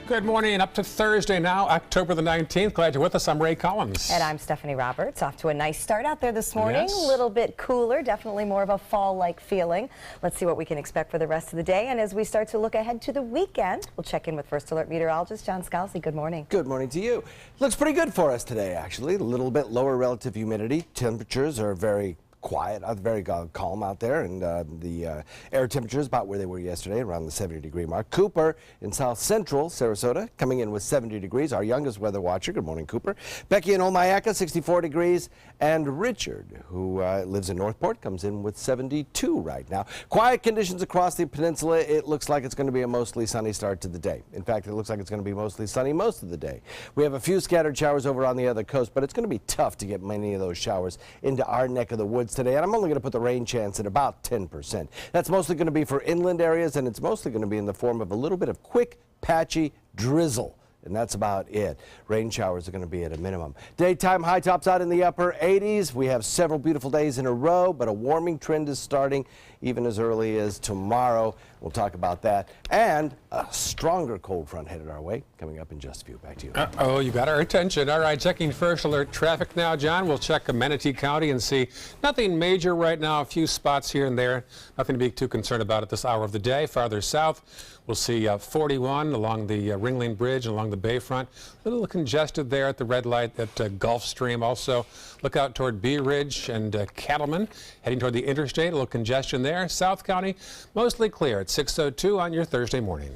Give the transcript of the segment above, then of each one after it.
Good morning, up to Thursday now, October the 19th. Glad you're with us. I'm Ray Collins. And I'm Stephanie Roberts. Off to a nice start out there this morning. Yes. A little bit cooler, definitely more of a fall-like feeling. Let's see what we can expect for the rest of the day. And as we start to look ahead to the weekend, we'll check in with First Alert meteorologist John Scalzi. Good morning. Good morning to you. Looks pretty good for us today, actually. A little bit lower relative humidity. Temperatures are very quiet, very calm out there, and the air temperature is about where they were yesterday, around the 70-degree mark. Cooper in south central Sarasota coming in with 70 degrees, our youngest weather watcher. Good morning, Cooper. Becky in Omayaka, 64 degrees, and Richard, who lives in Northport, comes in with 72 right now. Quiet conditions across the peninsula. It looks like it's going to be a mostly sunny start to the day. In fact, it looks like it's going to be mostly sunny most of the day. We have a few scattered showers over on the other coast, but it's going to be tough to get many of those showers into our neck of the woods today, and I'm only going to put the rain chance at about 10%. That's mostly going to be for inland areas, and it's mostly going to be in the form of a little bit of quick, patchy drizzle. And that's about it. Rain showers are going to be at a minimum. Daytime high tops out in the upper 80s. We have several beautiful days in a row, but a warming trend is starting even as early as tomorrow. We'll talk about that. And a stronger cold front headed our way coming up in just a few. Back to you. Oh, you got our attention. All right, checking First Alert traffic now, John. We'll check Manatee County and see nothing major right now. A few spots here and there. Nothing to be too concerned about at this hour of the day. Farther south, we'll see 41 along the Ringling Bridge and along the Bayfront. A little congested there at the red light at Gulfstream. Also, look out toward Bee Ridge and Cattleman. Heading toward the interstate, a little congestion there. South County, mostly clear at 6:02 on your Thursday morning.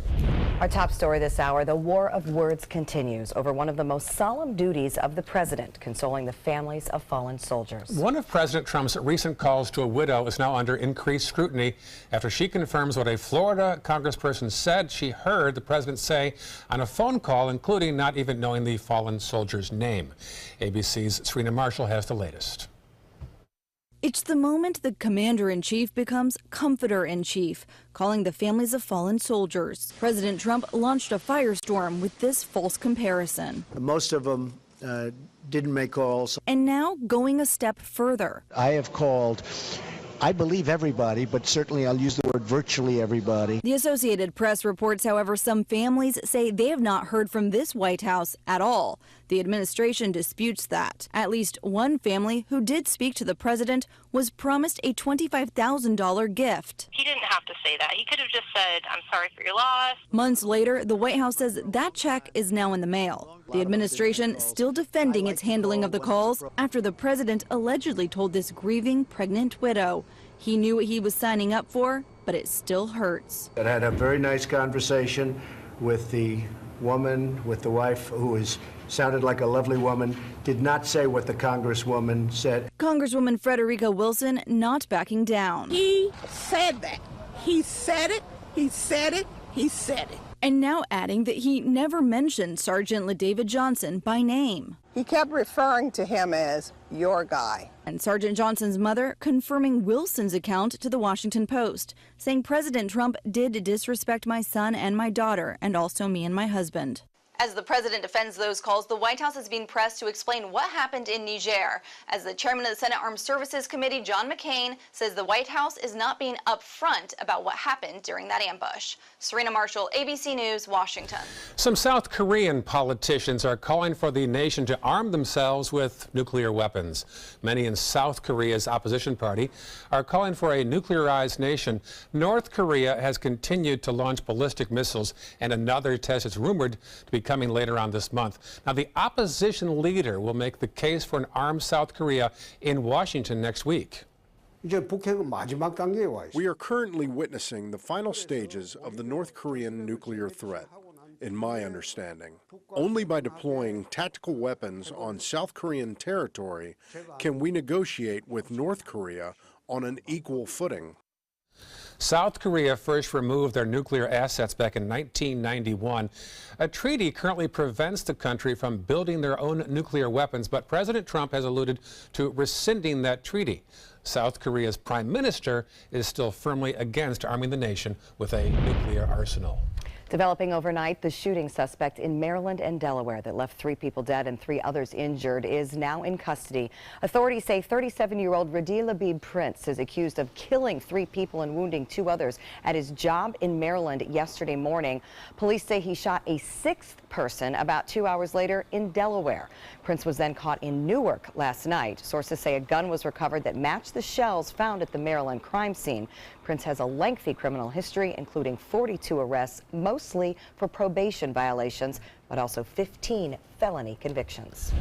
Our top story this hour, the war of words continues over one of the most solemn duties of the president, consoling the families of fallen soldiers. One of President Trump's recent calls to a widow is now under increased scrutiny after she confirms what a Florida congressperson said she heard the president say on a phone call, including not even knowing the fallen soldier's name. ABC's Serena Marshall has the latest. It's the moment the commander-in-chief becomes comforter-in-chief, calling the families of fallen soldiers. President Trump launched a firestorm with this false comparison. Most of them didn't make calls. And now going a step further. I have called, I believe everybody, but certainly I'll use the word virtually everybody. The Associated Press reports, however, some families say they have not heard from this White House at all. The administration disputes that. At least one family who did speak to the president was promised a $25,000 gift. He didn't have to say that. He could have just said, "I'm sorry for your loss." Months later, the White House says that check is now in the mail. The administration still defending its handling of the calls after the president allegedly told this grieving pregnant widow he knew what he was signing up for, but it still hurts. I had a very nice conversation with the woman, with the wife, who sounded like a lovely woman, did not say what the congresswoman said. Congresswoman Frederica Wilson not backing down. He said that. He said it. He said it. He said it. And now adding that he never mentioned Sergeant LaDavid Johnson by name. He kept referring to him as your guy. And Sergeant Johnson's mother confirming Wilson's account to the Washington Post, saying President Trump did disrespect my son and my daughter, and also me and my husband. As the president defends those calls, the White House is being pressed to explain what happened in Niger. As the chairman of the Senate Armed Services Committee, John McCain, says the White House is not being upfront about what happened during that ambush. Serena Marshall, ABC News, Washington. Some South Korean politicians are calling for the nation to arm themselves with nuclear weapons. Many in South Korea's opposition party are calling for a nuclearized nation. North Korea has continued to launch ballistic missiles, and another test is rumored to be coming later on this month. Now, the opposition leader will make the case for an armed South Korea in Washington next week. We are currently witnessing the final stages of the North Korean nuclear threat. In my understanding, only by deploying tactical weapons on South Korean territory can we negotiate with North Korea on an equal footing. South Korea first removed their nuclear assets back in 1991. A treaty currently prevents the country from building their own nuclear weapons, but President Trump has alluded to rescinding that treaty. South Korea's prime minister is still firmly against arming the nation with a nuclear arsenal. Developing overnight, the shooting suspect in Maryland and Delaware that left 3 people dead and 3 others injured is now in custody. Authorities say 37-year-old Radi Labib Prince is accused of killing 3 people and wounding 2 others at his job in Maryland yesterday morning. Police say he shot a 6th person about 2 hours later in Delaware. Prince was then caught in Newark last night. Sources say a gun was recovered that matched the shells found at the Maryland crime scene. Prince has a lengthy criminal history, including 42 arrests, mostly for probation violations, but also 15 felony convictions.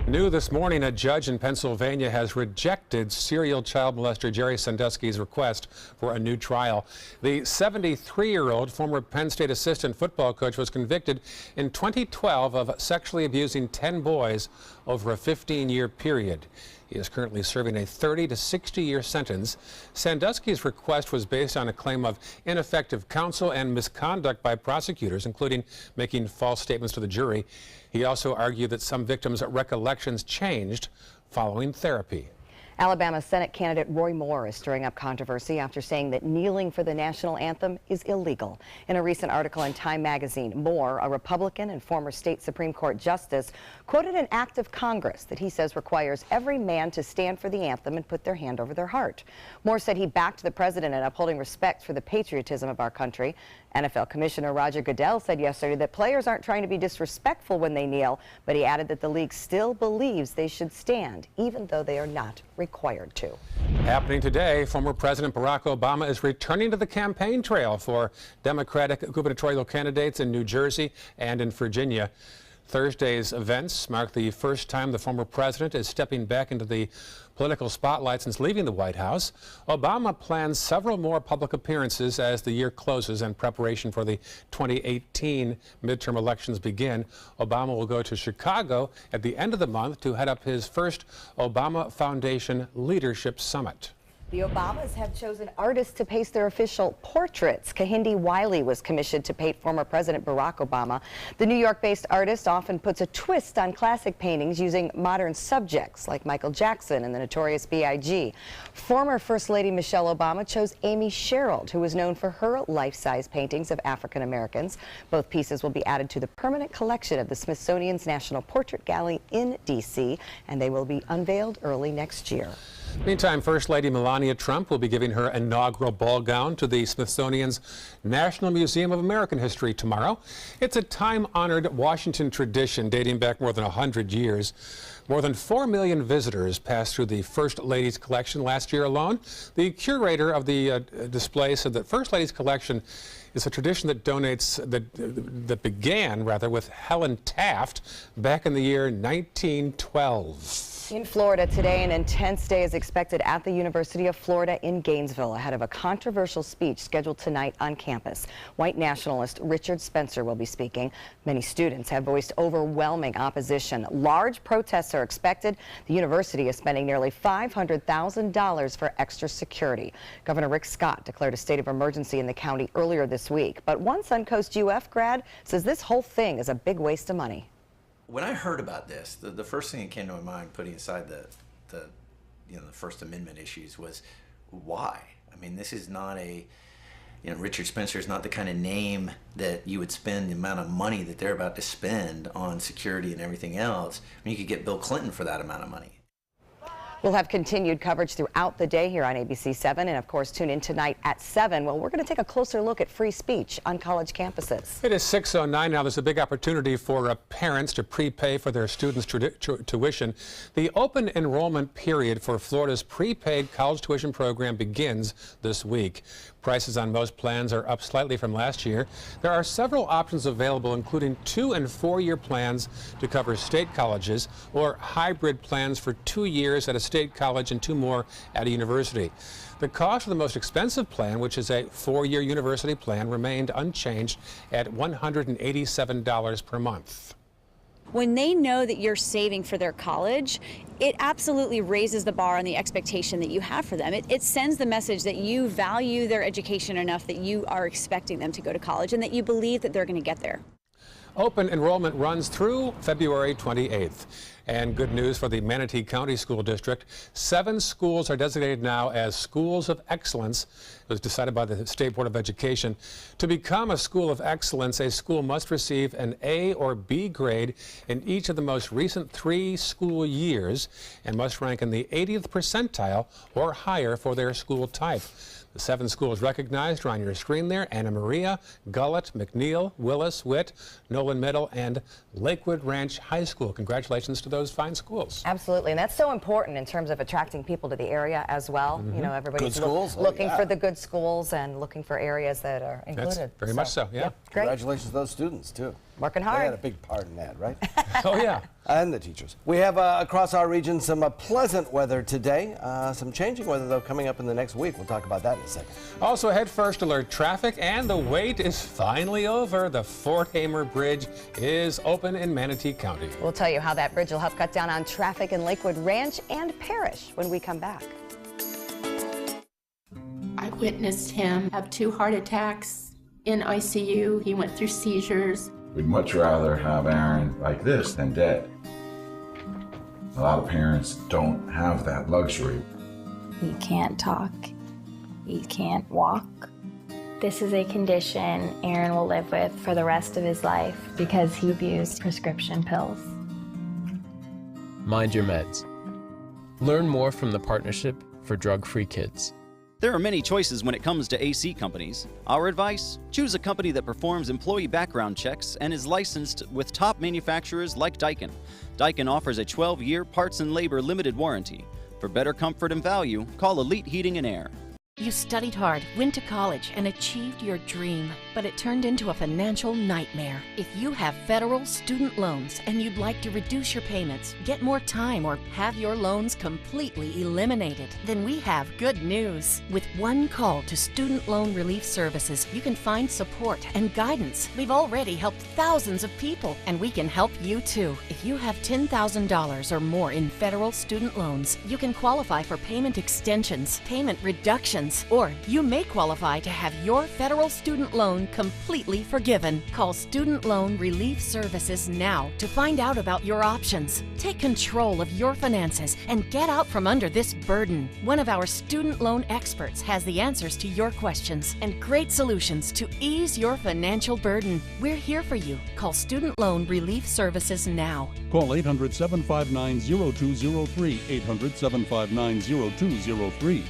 New this morning, a judge in Pennsylvania has rejected serial child molester Jerry Sandusky's request for a new trial. The 73-year-old former Penn State assistant football coach was convicted in 2012 of sexually abusing 10 boys over a 15-year period. He is currently serving a 30 to 60-year sentence. Sandusky's request was based on a claim of ineffective counsel and misconduct by prosecutors, including making false statements to the jury. He also argued that some victims' recollections changed following therapy. Alabama Senate candidate Roy Moore is stirring up controversy after saying that kneeling for the national anthem is illegal. In a recent article in Time magazine, Moore, a Republican and former state Supreme Court justice, quoted an act of Congress that he says requires every man to stand for the anthem and put their hand over their heart. Moore said he backed the president in upholding respect for the patriotism of our country. NFL Commissioner Roger Goodell said yesterday that players aren't trying to be disrespectful when they kneel, but he added that the league still believes they should stand, even though they are not required to. Happening today, former President Barack Obama is returning to the campaign trail for Democratic gubernatorial candidates in New Jersey and in Virginia. Thursday's events mark the first time the former president is stepping back into the political spotlight since leaving the White House. Obama plans several more public appearances as the year closes and preparation for the 2018 midterm elections begin. Obama will go to Chicago at the end of the month to head up his first Obama Foundation Leadership Summit. The Obamas have chosen artists to paste their official portraits. Kehinde Wiley was commissioned to paint former President Barack Obama. The New York-based artist often puts a twist on classic paintings using modern subjects like Michael Jackson and the Notorious B.I.G. Former First Lady Michelle Obama chose Amy Sherald, who is known for her life-size paintings of African Americans. Both pieces will be added to the permanent collection of the Smithsonian's National Portrait Gallery in D.C., and they will be unveiled early next year. Meantime, First Lady Melania Trump will be giving her inaugural ball gown to the Smithsonian's National Museum of American History tomorrow. It's a time-honored Washington tradition dating back more than 100 years. More than 4 million visitors passed through the First Lady's collection last year alone. The curator of the display said that First Lady's collection is a tradition that that began with Helen Taft back in the year 1912. In Florida today, an intense day is expected at the University of Florida in Gainesville ahead of a controversial speech scheduled tonight on campus. White nationalist Richard Spencer will be speaking. Many students have voiced overwhelming opposition. Large protests are expected. The university is spending nearly $500,000 for extra security. Governor Rick Scott declared a state of emergency in the county earlier this week. But one Suncoast UF grad says this whole thing is a big waste of money. When I heard about this, the first thing that came to my mind, putting aside the First Amendment issues, was why? I mean, this is not Richard Spencer is not the kind of name that you would spend the amount of money that they're about to spend on security and everything else. I mean, you could get Bill Clinton for that amount of money. We'll have continued coverage throughout the day here on ABC 7, and of course tune in tonight at 7. Well, we're going to take a closer look at free speech on college campuses. It is 6:09 now. There's a big opportunity for parents to prepay for their students' tuition. The open enrollment period for Florida's prepaid college tuition program begins this week. Prices on most plans are up slightly from last year. There are several options available, including 2- and 4-year plans to cover state colleges or hybrid plans for 2 years at a state college and 2 more at a university. The cost of the most expensive plan, which is a 4-year university plan, remained unchanged at $187 per month. When they know that you're saving for their college, it absolutely raises the bar on the expectation that you have for them. It sends the message that you value their education enough that you are expecting them to go to college and that you believe that they're going to get there. Open enrollment runs through February 28th. And good news for the Manatee County School District. 7 schools are designated now as schools of excellence. It was decided by the State Board of Education. To become a school of excellence, a school must receive an A or B grade in each of the most recent 3 school years and must rank in the 80th percentile or higher for their school type. The 7 schools recognized are on your screen there: Anna Maria, Gullett, McNeil, Willis, Witt, Nolan Middle, and Lakewood Ranch High School. Congratulations to those fine schools. Absolutely, and that's so important in terms of attracting people to the area as well. You know, everybody's looking for the good schools and looking for areas that are included. That's very much so, yeah. Great. Congratulations to those students, too. Working hard. They had a big part in that, right? Oh, yeah. And the teachers. We have across our region some pleasant weather today. Some changing weather, though, coming up in the next week. We'll talk about that in a second. Also, ahead first alert traffic, and the wait is finally over. The Fort Hamer Bridge is open in Manatee County. We'll tell you how that bridge will help cut down on traffic in Lakewood Ranch and Parish when we come back. I witnessed him have 2 heart attacks in ICU. He went through seizures. We'd much rather have Aaron like this than dead. A lot of parents don't have that luxury. He can't talk. He can't walk. This is a condition Aaron will live with for the rest of his life because he abused prescription pills. Mind your meds. Learn more from the Partnership for Drug-Free Kids. There are many choices when it comes to AC companies. Our advice? Choose a company that performs employee background checks and is licensed with top manufacturers like Daikin. Daikin offers a 12-year parts and labor limited warranty. For better comfort and value, call Elite Heating and Air. You studied hard, went to college, and achieved your dream, but it turned into a financial nightmare. If you have federal student loans and you'd like to reduce your payments, get more time, or have your loans completely eliminated, then we have good news. With one call to Student Loan Relief Services, you can find support and guidance. We've already helped thousands of people, and we can help you too. If you have $10,000 or more in federal student loans, you can qualify for payment extensions, payment reductions, or you may qualify to have your federal student loan completely forgiven. Call Student Loan Relief Services now to find out about your options. Take control of your finances and get out from under this burden. One of our student loan experts has the answers to your questions and great solutions to ease your financial burden. We're here for you. Call Student Loan Relief Services now. Call 800-759-0203, 800-759-0203.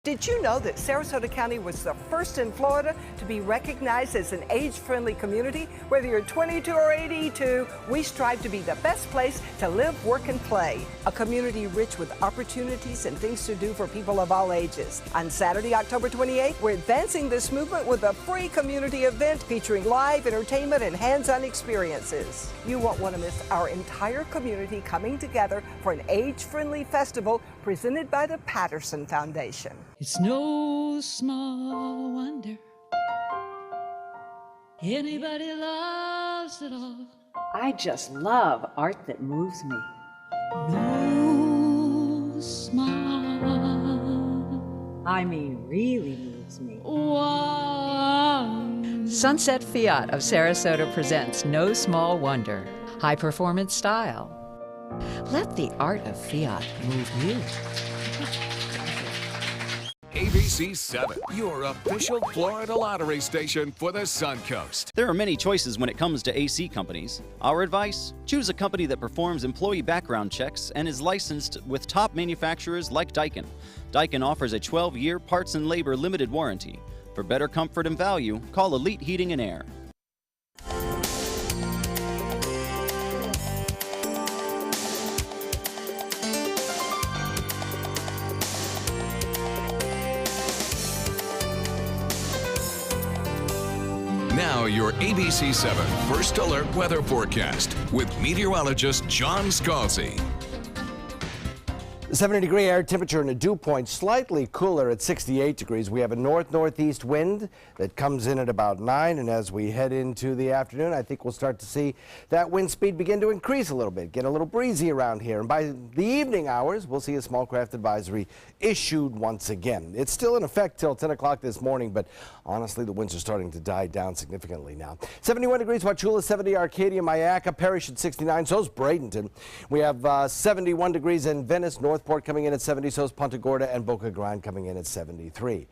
Did you know that Sarasota County was the first in Florida to be recognized as an age-friendly community? Whether you're 22 or 82, we strive to be the best place to live, work, and play. A community rich with opportunities and things to do for people of all ages. On Saturday, October 28th, we're advancing this movement with a free community event featuring live entertainment and hands-on experiences. You won't want to miss our entire community coming together for an age-friendly festival presented by the Patterson Foundation. It's no small wonder anybody loves it all. I just love art that moves me. No small, I mean really moves me. One. Sunset Fiat of Sarasota presents No Small Wonder. High performance style. Let the art of Fiat move you. ABC 7, your official Florida lottery station for the Suncoast. There are many choices when it comes to AC companies. Our advice? Choose a company that performs employee background checks and is licensed with top manufacturers like Daikin. Daikin offers a 12-year parts and labor limited warranty. For better comfort and value, call Elite Heating and Air. Now your ABC 7 First Alert Weather Forecast with meteorologist John Scalzi. The 70-degree air temperature in the dew point slightly cooler at 68 degrees. We have a north-northeast wind that comes in at about 9, and as we head into the afternoon, I think we'll start to see that wind speed begin to increase a little bit, get a little breezy around here. And by the evening hours, we'll see a small craft advisory issued once again. It's still in effect till 10 o'clock this morning, but honestly, the winds are starting to die down significantly now. 71 degrees, Wauchula, 70 Arcadia, Mayaca, Parrish at 69, so's Bradenton. We have 71 degrees in Venice, Northport coming in at 70, so's Punta Gorda, and Boca Grande coming in at 73.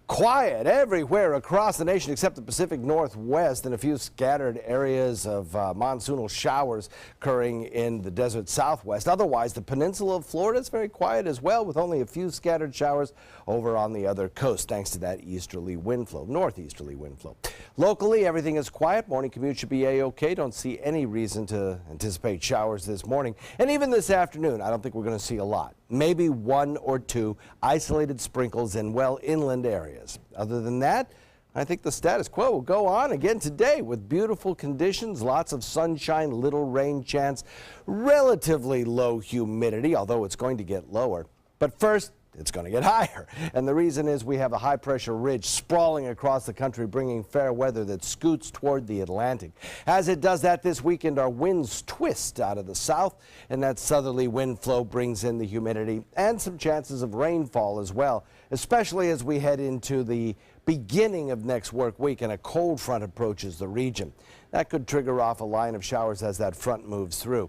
Quiet everywhere across the nation except the Pacific Northwest and a few scattered areas of monsoonal showers occurring in the desert Southwest. Otherwise, the peninsula of Florida is very quiet as well, with only a few scattered showers over on the other coast thanks to that easterly wind flow, northeasterly wind flow. Locally, everything is quiet. Morning commute should be A-OK. Don't see any reason to anticipate showers this morning. And even this afternoon, I don't think we're going to see a lot. Maybe 1 or 2 isolated sprinkles in, well, inland areas. Other than that, I think the status quo will go on again today with beautiful conditions, lots of sunshine, little rain chance, relatively low humidity, although it's going to get lower. But first, it's going to get higher. And the reason is we have a high-pressure ridge sprawling across the country, bringing fair weather that scoots toward the Atlantic. As it does that this weekend, our winds twist out of the south, and that southerly wind flow brings in the humidity and some chances of rainfall as well, especially as we head into the beginning of next work week and a cold front approaches the region. That could trigger off a line of showers as that front moves through.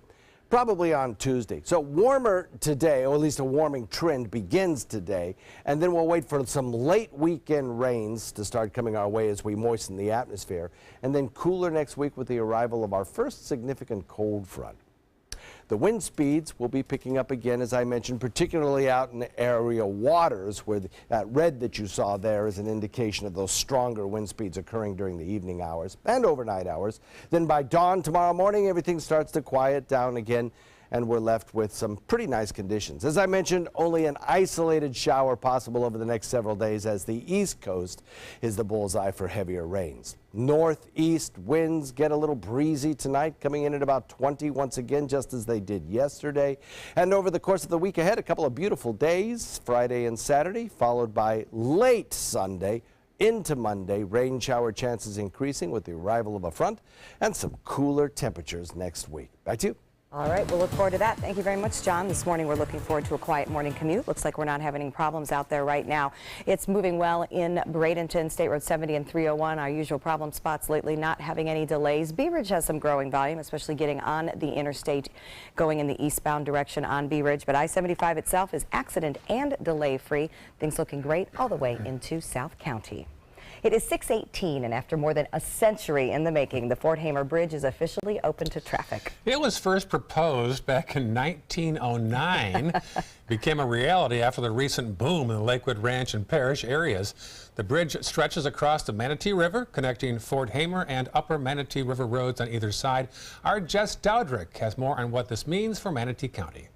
Probably on Tuesday. So warmer today, or at least a warming trend begins today, and then we'll wait for some late weekend rains to start coming our way as we moisten the atmosphere, and then cooler next week with the arrival of our first significant cold front. The wind speeds will be picking up again, as I mentioned, particularly out in the area waters where that red that you saw there is an indication of those stronger wind speeds occurring during the evening hours and overnight hours. Then by dawn tomorrow morning, everything starts to quiet down again, and we're left with some pretty nice conditions. As I mentioned, only an isolated shower possible over the next several days, as the East Coast is the bullseye for heavier rains. Northeast winds get a little breezy tonight, coming in at about 20 once again, just as they did yesterday. And over the course of the week ahead, a couple of beautiful days, Friday and Saturday, followed by late Sunday into Monday, rain shower chances increasing with the arrival of a front and some cooler temperatures next week. Back to you. All right, we'll look forward to that. Thank you very much, John. This morning we're looking forward to a quiet morning commute. Looks like we're not having any problems out there right now. It's moving well in Bradenton, State Road 70 and 301. Our usual problem spots lately, not having any delays. Bee Ridge has some growing volume, especially getting on the interstate going in the eastbound direction on Bee Ridge. But I-75 itself is accident and delay free. Things looking great all the way into South County. It is 6:18, and after more than a century in the making, the Fort Hamer Bridge is officially open to traffic. It was first proposed back in 1909, became a reality after the recent boom in the Lakewood Ranch and Parrish areas. The bridge stretches across the Manatee River, connecting Fort Hamer and Upper Manatee River roads on either side. Our Jess Dowdrick has more on what this means for Manatee County.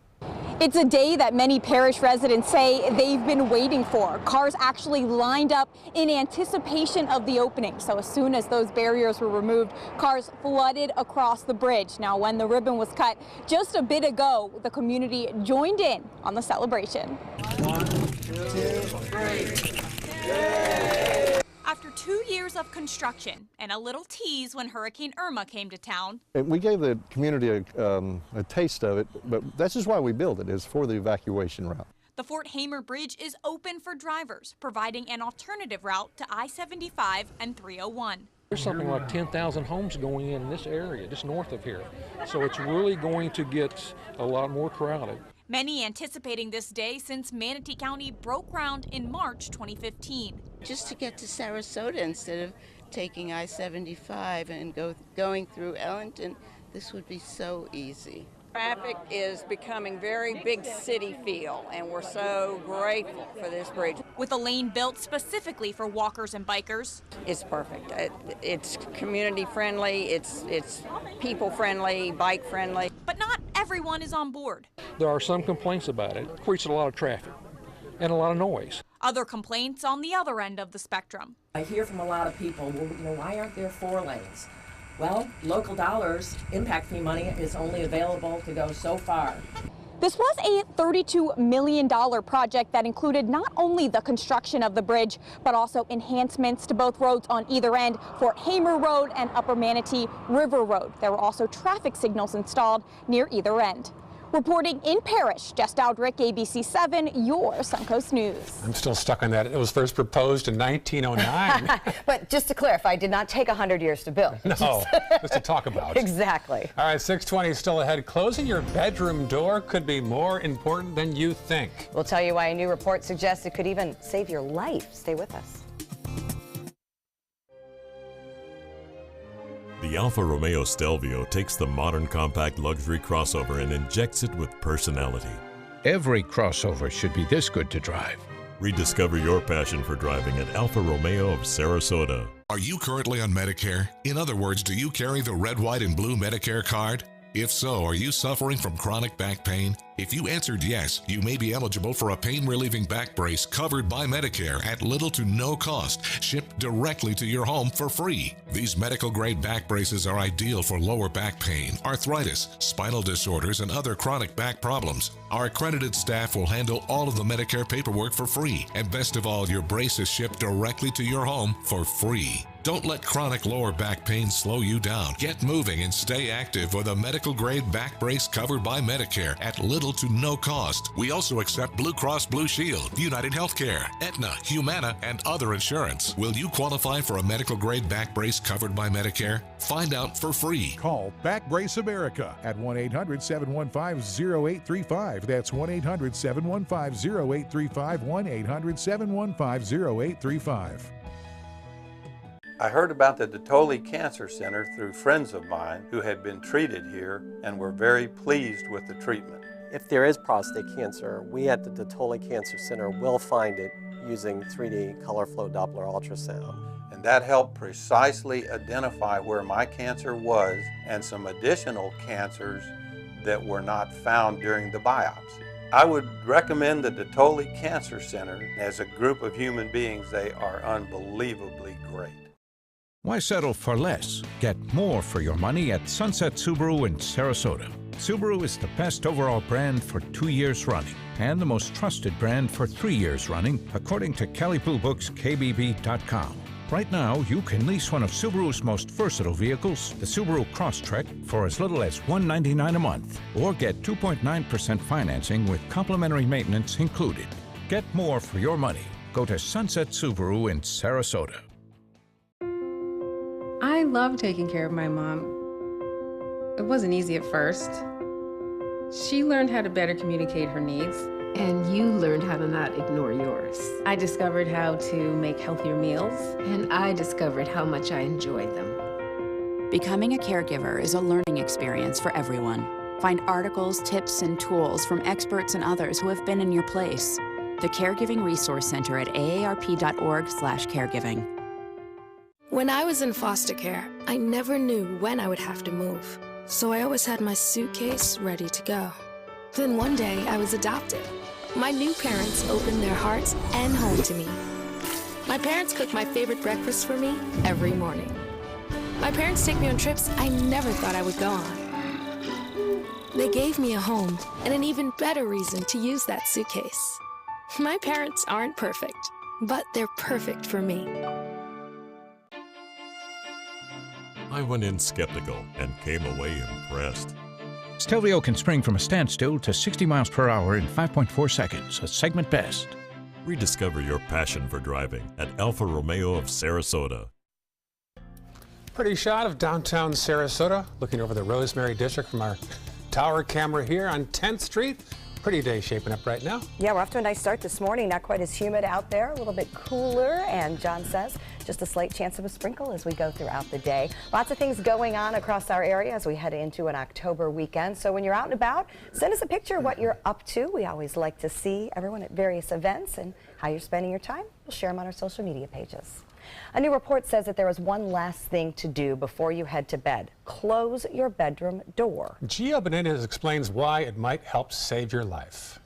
It's a day that many Parrish residents say they've been waiting for. Cars actually lined up in anticipation of the opening. So as soon as those barriers were removed, cars flooded across the bridge. Now, when the ribbon was cut just a bit ago, the community joined in on the celebration. 1, 2, 3. Yay! After 2 years of construction and a little tease when Hurricane Irma came to town. We gave the community a taste of it, but that's just why we built it, is for the evacuation route. The Fort Hamer Bridge is open for drivers, providing an alternative route to I-75 and 301. There's something like 10,000 homes going in this area, just north of here. So it's really going to get a lot more crowded. Many anticipating this day since Manatee County broke ground in March 2015. Just to get to Sarasota instead of taking I-75 and going through Ellington, this would be so easy. Traffic is becoming very big city feel, and we're so grateful for this bridge. With a lane built specifically for walkers and bikers. It's perfect. It's community friendly, it's people friendly, bike friendly. But not everyone is on board. There are some complaints about it. It creates a lot of traffic and a lot of noise. Other complaints on the other end of the spectrum. I hear from a lot of people, well, why aren't there 4 lanes? Well, local dollars, impact fee money, is only available to go so far. This was a $32 million project that included not only the construction of the bridge, but also enhancements to both roads on either end, Fort Hamer Road and Upper Manatee River Road. There were also traffic signals installed near either end. Reporting in Parrish, Jess Dowdrick, ABC 7, your Suncoast News. I'm still stuck on that. It was first proposed in 1909. But just to clarify, it did not take 100 years to build. No, just to talk about. Exactly. All right, 6:20 still ahead. Closing your bedroom door could be more important than you think. We'll tell you why a new report suggests it could even save your life. Stay with us. The Alfa Romeo Stelvio takes the modern compact luxury crossover and injects it with personality. Every crossover should be this good to drive. Rediscover your passion for driving at Alfa Romeo of Sarasota. Are you currently on Medicare? In other words, do you carry the red, white, and blue Medicare card? If so, are you suffering from chronic back pain? If you answered yes, you may be eligible for a pain-relieving back brace covered by Medicare at little to no cost, shipped directly to your home for free. These medical-grade back braces are ideal for lower back pain, arthritis, spinal disorders, and other chronic back problems. Our accredited staff will handle all of the Medicare paperwork for free, and best of all, your brace is shipped directly to your home for free. Don't let chronic lower back pain slow you down. Get moving and stay active with a medical-grade back brace covered by Medicare at little to no cost. We also accept Blue Cross Blue Shield, United Healthcare, Aetna, Humana, and other insurance. Will you qualify for a medical-grade back brace covered by Medicare? Find out for free. Call Back Brace America at 1-800-715-0835. That's 1-800-715-0835, 1-800-715-0835. I heard about the Dotoli Cancer Center through friends of mine who had been treated here and were very pleased with the treatment. If there is prostate cancer, we at the Dotoli Cancer Center will find it using 3D color flow Doppler ultrasound. And that helped precisely identify where my cancer was and some additional cancers that were not found during the biopsy. I would recommend the Dotoli Cancer Center. As a group of human beings, they are unbelievably great. Why settle for less? Get more for your money at Sunset Subaru in Sarasota. Subaru is the best overall brand for 2 years running and the most trusted brand for 3 years running, according to Kelley Blue Book's KBB.com. Right now, you can lease one of Subaru's most versatile vehicles, the Subaru Crosstrek, for as little as $199 a month, or get 2.9% financing with complimentary maintenance included. Get more for your money. Go to Sunset Subaru in Sarasota. I love taking care of my mom. It wasn't easy at first. She learned how to better communicate her needs. And you learned how to not ignore yours. I discovered how to make healthier meals. And I discovered how much I enjoyed them. Becoming a caregiver is a learning experience for everyone. Find articles, tips, and tools from experts and others who have been in your place. The Caregiving Resource Center at aarp.org/caregiving. When I was in foster care, I never knew when I would have to move. So I always had my suitcase ready to go. Then one day, I was adopted. My new parents opened their hearts and home to me. My parents cook my favorite breakfast for me every morning. My parents take me on trips I never thought I would go on. They gave me a home and an even better reason to use that suitcase. My parents aren't perfect, but they're perfect for me. I went in skeptical and came away impressed. Stelvio can spring from a standstill to 60 miles per hour in 5.4 seconds, a segment best. Rediscover your passion for driving at Alfa Romeo of Sarasota. Pretty shot of downtown Sarasota, looking over the Rosemary District from our tower camera here on 10th Street. Pretty day shaping up right now. Yeah, we're off to a nice start this morning. Not quite as humid out there, a little bit cooler, and John says just a slight chance of a sprinkle as we go throughout the day. Lots of things going on across our area as we head into an October weekend. So when you're out and about, send us a picture of what you're up to. We always like to see everyone at various events and how you're spending your time. We'll share them on our social media pages. A new report says that there is one last thing to do before you head to bed. Close your bedroom door. Gio Benitez explains why it might help save your life.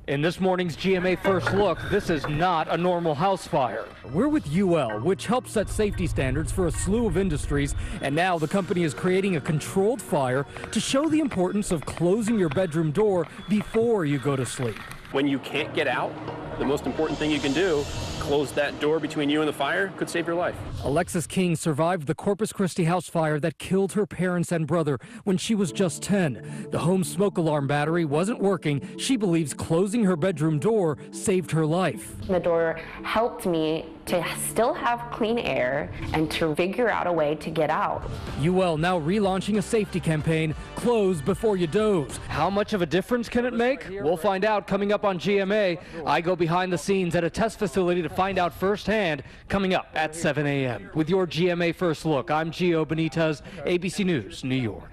In this morning's GMA First Look, this is not a normal house fire. We're with UL, which helps set safety standards for a slew of industries, and now the company is creating a controlled fire to show the importance of closing your bedroom door before you go to sleep. When you can't get out, the most important thing you can do, close that door between you and the fire, could save your life. Alexis King survived the Corpus Christi house fire that killed her parents and brother when she was just 10. The home smoke alarm battery wasn't working. She believes closing her bedroom door saved her life. The door helped me to still have clean air and to figure out a way to get out. UL now relaunching a safety campaign, Close Before You Doze. How much of a difference can it make? We'll find out coming up on GMA. I go behind the scenes at a test facility to find out firsthand, coming up at 7 a.m. With your GMA First Look, I'm Gio Benitez, ABC News, New York.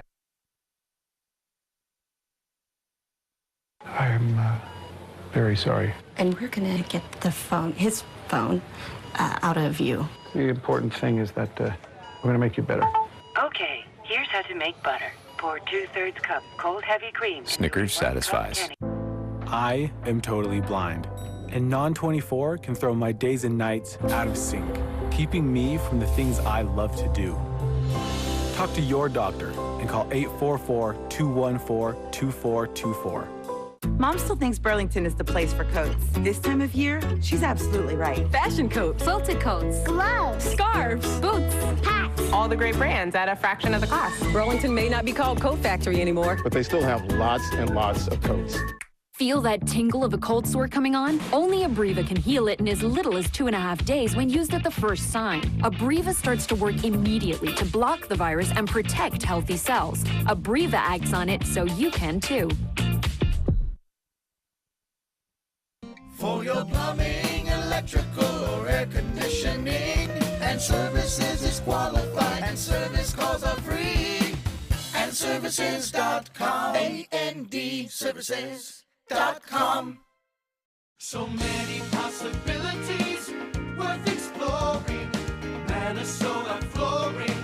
I'm very sorry. And we're gonna get the phone, his phone, out of view. The important thing is that we're gonna make you better. Okay, here's how to make butter. Pour 2/3 cup cold heavy cream. Snickers satisfies. I am totally blind, and Non-24 can throw my days and nights out of sync, keeping me from the things I love to do. Talk to your doctor and call 844-214-2424. Mom still thinks Burlington is the place for coats. This time of year, she's absolutely right. Fashion coats, quilted coats, gloves, scarves, boots, hats. All the great brands at a fraction of the cost. Burlington may not be called Coat Factory anymore, But they still have lots and lots of coats. Feel that tingle of a cold sore coming on? Only Abreva can heal it in as little as 2.5 days when used at the first sign. Abreva starts to work immediately to block the virus and protect healthy cells. Abreva acts on it so you can too. For your plumbing, electrical, or air conditioning, and services is qualified, and service calls are free. And services.com, A-N-D, services.com. So many possibilities worth exploring. Minnesota Flooring.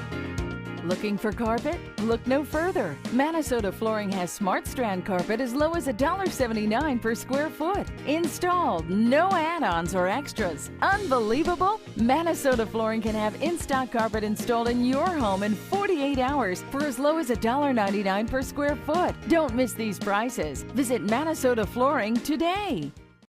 Looking for carpet? Look no further. Minnesota Flooring has Smart Strand carpet as low as $1.79 per square foot. Installed, no add-ons or extras. Unbelievable? Minnesota Flooring can have in-stock carpet installed in your home in 48 hours for as low as $1.99 per square foot. Don't miss these prices. Visit Minnesota Flooring today.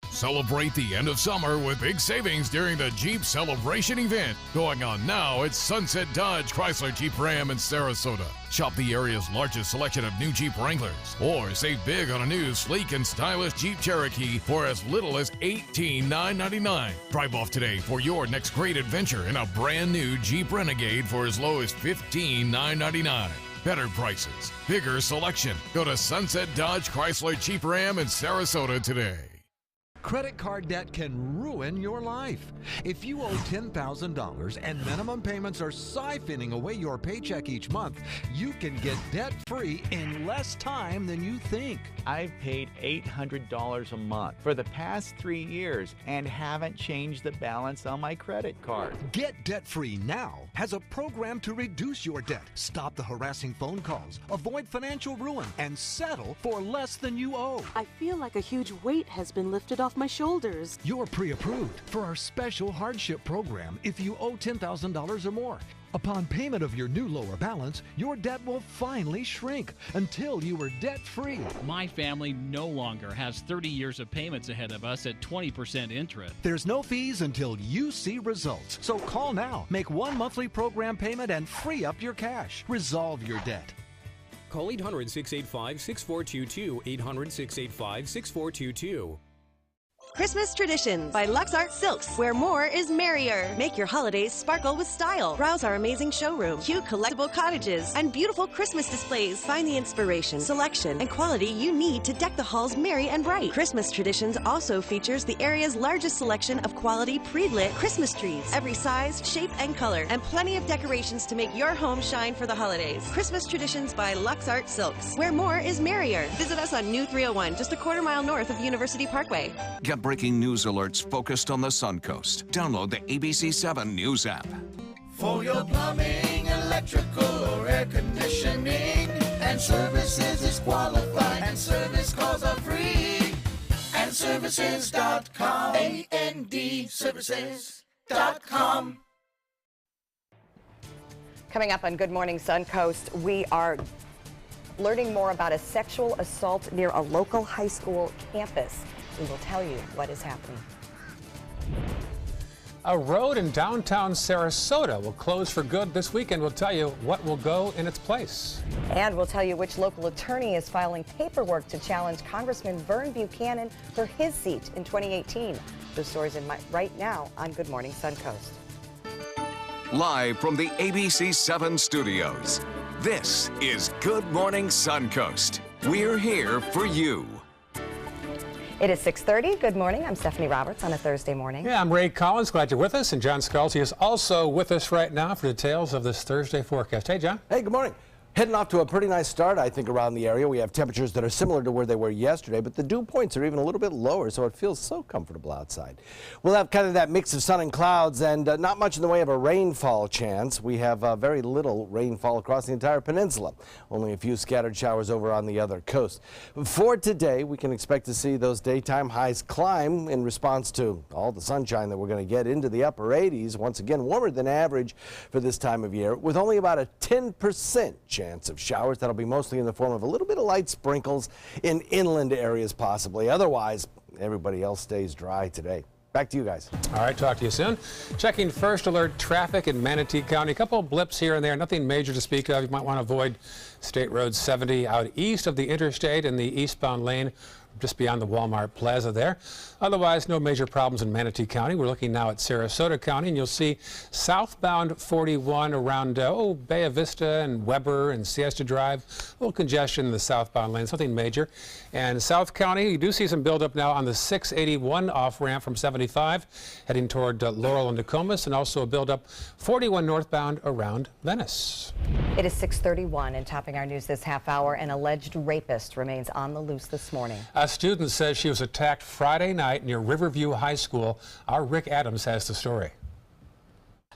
Celebrate the end of summer with big savings during the Jeep Celebration event going on now at Sunset Dodge Chrysler Jeep Ram in Sarasota. Shop the area's largest selection of new Jeep Wranglers, or save big on a new sleek and stylish Jeep Cherokee for as little as $18,999. Drive off today for your next great adventure in a brand new Jeep Renegade for as low as $15,999. Better prices, bigger selection. Go to Sunset Dodge Chrysler Jeep Ram in Sarasota today. Credit card debt can ruin your life. If you owe $10,000 and minimum payments are siphoning away your paycheck each month, you can get debt-free in less time than you think. I've paid $800 a month for the past 3 years and haven't changed the balance on my credit card. Get debt-free now has a program to reduce your debt, stop the harassing phone calls, avoid financial ruin, and settle for less than you owe. I feel like a huge weight has been lifted off my shoulders. You're pre-approved for our special hardship program if you owe $10,000 or more. Upon payment of your new lower balance, your debt will finally shrink until you are debt-free. My family no longer has 30 years of payments ahead of us at 20% interest. There's no fees until you see results. So call now, make one monthly program payment, and free up your cash. Resolve your debt. Call 800-685-6422, 800-685-6422. Christmas Tradition by Lux Art Silks, where more is merrier. Make your holidays sparkle with style. Browse our amazing showroom, cute collectible cottages, and beautiful Christmas displays. Find the inspiration, selection, and quality you need to deck the halls merry and bright. Christmas Traditions also features the area's largest selection of quality pre-lit Christmas trees, every size, shape, and color, and plenty of decorations to make your home shine for the holidays. Christmas Traditions by Lux Art Silks, where more is merrier. Visit us on New 301, just a quarter-mile north of University Parkway. Get breaking news alerts focused on the Suncoast. Download the ABC7 News app. For your plumbing, electrical, or air conditioning, and services is qualified, and service calls are free. And andservices.com. andservices.com. Coming up on Good Morning Suncoast, we are learning more about a sexual assault near a local high school campus. We will tell you what is happening. A road in downtown Sarasota will close for good this weekend. We'll tell you what will go in its place. And we'll tell you which local attorney is filing paperwork to challenge Congressman Vern Buchanan for his seat in 2018. Those stories right now on Good Morning Suncoast. Live from the ABC 7 studios, this is Good Morning Suncoast. We're here for you. It is 6:30. Good morning. I'm Stephanie Roberts on a Thursday morning. Yeah, I'm Ray Collins. Glad you're with us. And John Scalzi is also with us right now for details of this Thursday forecast. Hey, John. Hey, good morning. Heading off to a pretty nice start, I think, around the area. We have temperatures that are similar to where they were yesterday, but the dew points are even a little bit lower, so it feels so comfortable outside. We'll have kind of that mix of sun and clouds and not much in the way of a rainfall chance. We have very little rainfall across the entire peninsula, only a few scattered showers over on the other coast. For today, we can expect to see those daytime highs climb in response to all the sunshine that we're going to get into the upper 80s. Once again, warmer than average for this time of year, with only about a 10% chance of showers. That'll be mostly in the form of a little bit of light sprinkles in inland areas possibly. Otherwise, everybody else stays dry today. Back to you guys. All right, talk to you soon. Checking first alert traffic in Manatee County. A couple of blips here and there, nothing major to speak of. You might want to avoid State Road 70 out east of the interstate in the eastbound lane, just beyond the Walmart Plaza there. Otherwise, no major problems in Manatee County. We're looking now at Sarasota County, and you'll see southbound 41 around Bay Vista and Weber and Siesta Drive. A little congestion in the southbound lane, something major. And South County, you do see some buildup now on the 681 off-ramp from 75, heading toward Laurel and Nokomis, and also a buildup 41 northbound around Venice. It is 6:31, and topping our news this half hour, an alleged rapist remains on the loose this morning. A student says she was attacked Friday night near Riverview High School. Our Rick Adams has the story.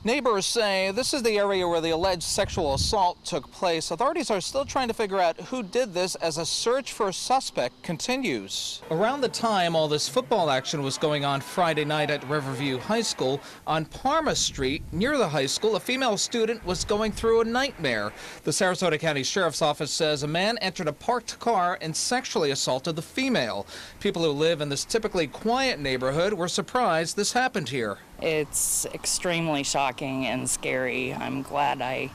Neighbors say this is the area where the alleged sexual assault took place. Authorities are still trying to figure out who did this as a search for a suspect continues. Around the time all this football action was going on Friday night at Riverview High School, on Parma Street near the high school, a female student was going through a nightmare. The Sarasota County Sheriff's Office says a man entered a parked car and sexually assaulted the female. People who live in this typically quiet neighborhood were surprised this happened here. It's extremely shocking and scary. I'm glad I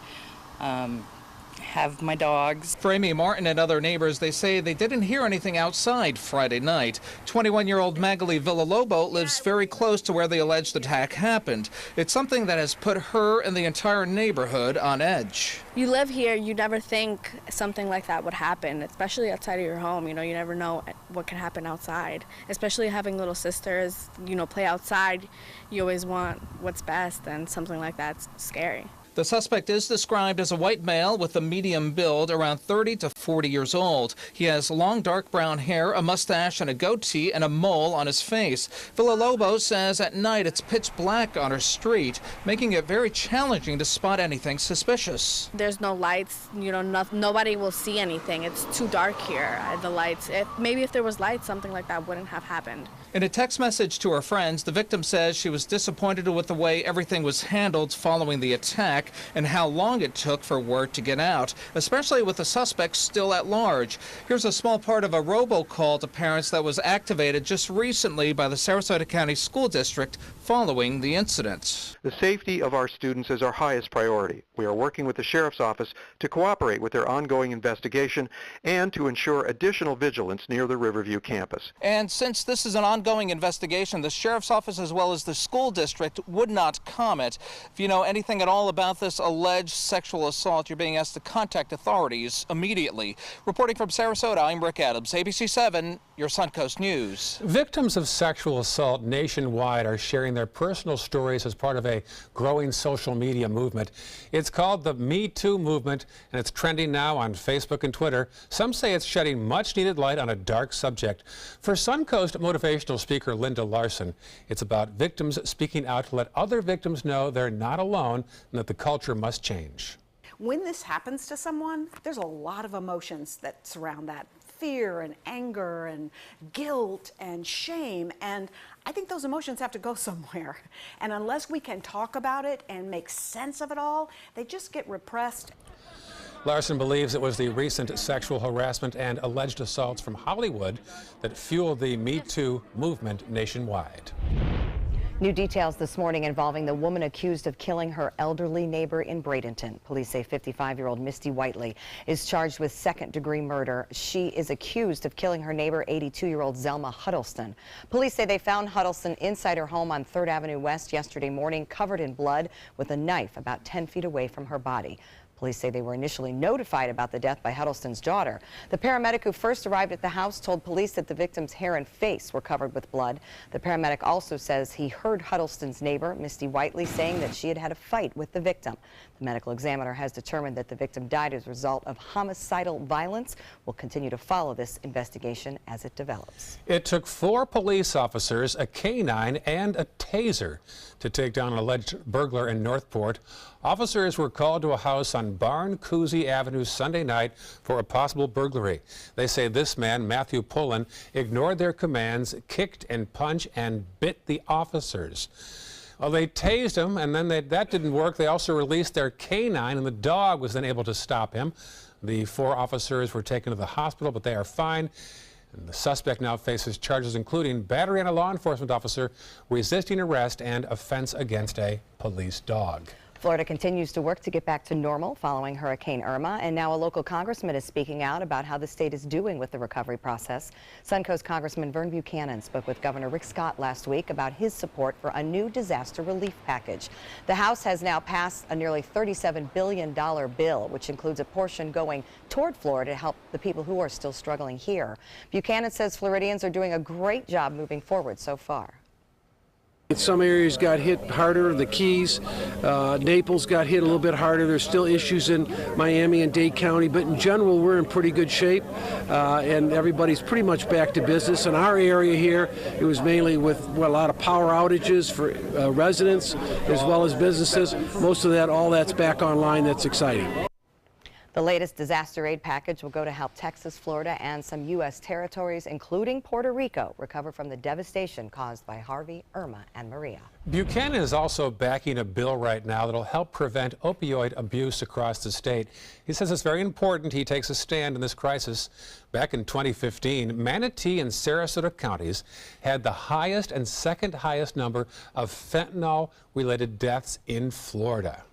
have my dogs. For Amy Martin and other neighbors, they say they didn't hear anything outside Friday night. 21-year-old Magali Villalobo lives very close to where the alleged attack happened. It's something that has put her and the entire neighborhood on edge. You live here, you never think something like that would happen, especially outside of your home. You know, you never know what can happen outside, especially having little sisters, you know, play outside. You always want what's best, and something like that's scary. The suspect is described as a white male with a medium build, around 30 to 40 years old. He has long dark brown hair, a mustache and a goatee, and a mole on his face. Villalobo says at night it's pitch black on her street, making it very challenging to spot anything suspicious. There's no lights, you know, nobody will see anything. It's too dark here, the lights. Maybe if there was lights, something like that wouldn't have happened. In a text message to her friends, the victim says she was disappointed with the way everything was handled following the attack and how long it took for word to get out, especially with the suspect still at large. Here's a small part of a robocall to parents that was activated just recently by the Sarasota County School District following the incident. The safety of our students is our highest priority. We are working with the Sheriff's Office to cooperate with their ongoing investigation and to ensure additional vigilance near the Riverview campus. And since this is an ongoing investigation, the Sheriff's Office as well as the school district would not comment. If you know anything at all about this alleged sexual assault, you're being asked to contact authorities immediately. Reporting from Sarasota, I'm Rick Adams, ABC 7, your Suncoast News. Victims of sexual assault nationwide are sharing their personal stories as part of a growing social media movement. It's called the Me Too movement, and it's trending now on Facebook and Twitter. Some say it's shedding much needed light on a dark subject. For Suncoast motivational speaker Linda Larson, it's about victims speaking out to let other victims know they're not alone and that the culture must change. When this happens to someone, there's a lot of emotions that surround that. fear and anger and guilt and shame, and I think those emotions have to go somewhere. And unless we can talk about it and make sense of it all, they just get repressed. Larson believes it was the recent sexual harassment and alleged assaults from Hollywood that fueled the Me Too movement nationwide. New details this morning involving the woman accused of killing her elderly neighbor in Bradenton. Police say 55-year-old Misty Whiteley is charged with second-degree murder. She is accused of killing her neighbor, 82-year-old Zelma Huddleston. Police say they found Huddleston inside her home on 3rd Avenue West yesterday morning, covered in blood, with a knife about 10 feet away from her body. Police say they were initially notified about the death by Huddleston's daughter. The paramedic who first arrived at the house told police that the victim's hair and face were covered with blood. The paramedic also says he heard Huddleston's neighbor, Misty Whiteley, saying that she had had a fight with the victim. The medical examiner has determined that the victim died as a result of homicidal violence. We'll continue to follow this investigation as it develops. It took 4 police officers, a canine, and a taser to take down an alleged burglar in Northport. Officers were called to a house on Barn-Cousy Avenue Sunday night for a possible burglary. They say this man, Matthew Pullen, ignored their commands, kicked and punched and bit the officers. Well, they tased him, and then that didn't work. They also released their canine, and the dog was then able to stop him. The 4 officers were taken to the hospital, but they are fine. And the suspect now faces charges including battery on a law enforcement officer, resisting arrest, and offense against a police dog. Florida continues to work to get back to normal following Hurricane Irma, and now a local congressman is speaking out about how the state is doing with the recovery process. Suncoast Congressman Vern Buchanan spoke with Governor Rick Scott last week about his support for a new disaster relief package. The House has now passed a nearly $37 billion bill, which includes a portion going toward Florida to help the people who are still struggling here. Buchanan says Floridians are doing a great job moving forward so far. Some areas got hit harder, the Keys, Naples got hit a little bit harder. There's still issues in Miami and Dade County, but in general, we're in pretty good shape, and everybody's pretty much back to business. In our area here, it was mainly with a lot of power outages for residents as well as businesses. Most of that, all that's back online. That's exciting. The latest disaster aid package will go to help Texas, Florida, and some U.S. territories, including Puerto Rico, recover from the devastation caused by Harvey, Irma, and Maria. Buchanan is also backing a bill right now that'll help prevent opioid abuse across the state. He says it's very important he takes a stand in this crisis. Back in 2015, Manatee and Sarasota counties had the highest and second highest number of fentanyl-related deaths in Florida.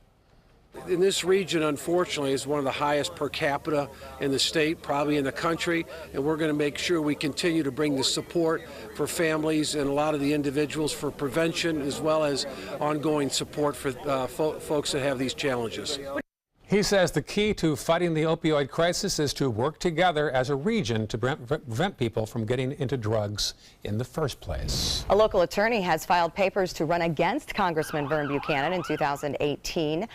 In this region, unfortunately, is one of the highest per capita in the state, probably in the country, and we're going to make sure we continue to bring the support for families and a lot of the individuals for prevention as well as ongoing support for folks that have these challenges. He says the key to fighting the opioid crisis is to work together as a region to prevent people from getting into drugs in the first place. A local attorney has filed papers to run against Congressman Vern Buchanan in 2018.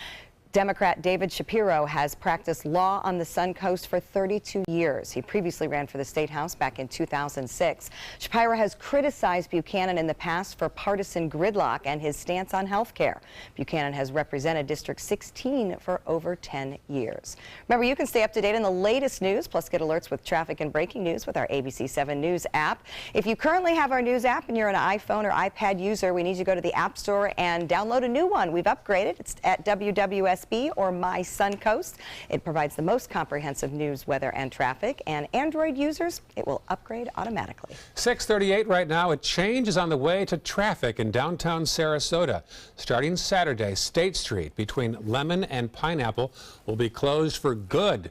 Democrat David Shapiro has practiced law on the Suncoast for 32 years. He previously ran for the State House back in 2006. Shapiro has criticized Buchanan in the past for partisan gridlock and his stance on health care. Buchanan has represented District 16 for over 10 years. Remember, you can stay up to date on the latest news, plus get alerts with traffic and breaking news with our ABC 7 News app. If you currently have our news app and you're an iPhone or iPad user, we need you to go to the App Store and download a new one. We've upgraded. It's at WWSB or My Suncoast. It provides the most comprehensive news, weather, and traffic, and Android users, it will upgrade automatically. 6:38 right now. A change is on the way to traffic in downtown Sarasota. Starting Saturday, State Street between Lemon and Pineapple will be closed for good.